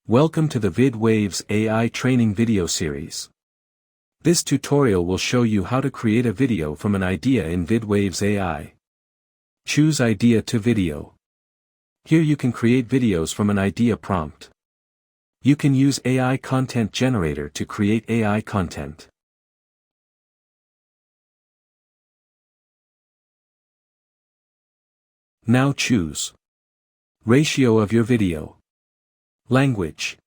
Welcome to the VidWaves AI training video series. This tutorial will show you how to create a video from an idea in VidWaves AI. Choose Idea to Video. Here you can create videos from an idea prompt. You can use AI Content Generator to create AI content. Now choose ratio of your video, language,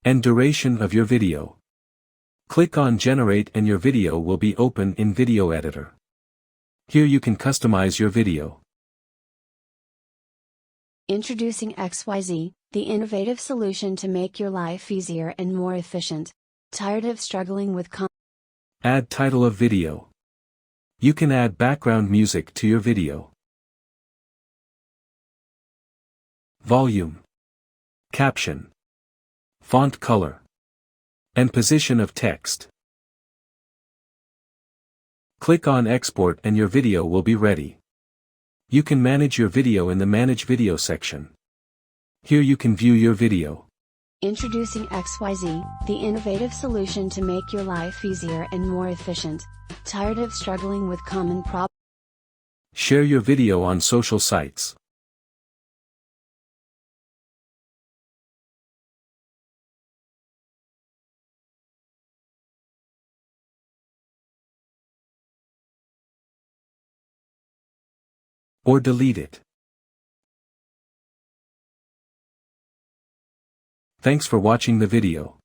and duration of your video. Click on Generate and your video will be open in Video Editor. Here you can customize your video. Introducing XYZ, the innovative solution to make your life easier and more efficient. Tired of struggling with Add title of video. You can add background music to your video. Volume, caption, font color, and position of text. Click on Export and your video will be ready. You can manage your video in the Manage Video section. Here you can view your video. Introducing XYZ, the innovative solution to make your life easier and more efficient. Tired of struggling with common problems? Share your video on social sites. Or delete it. Thanks for watching the video.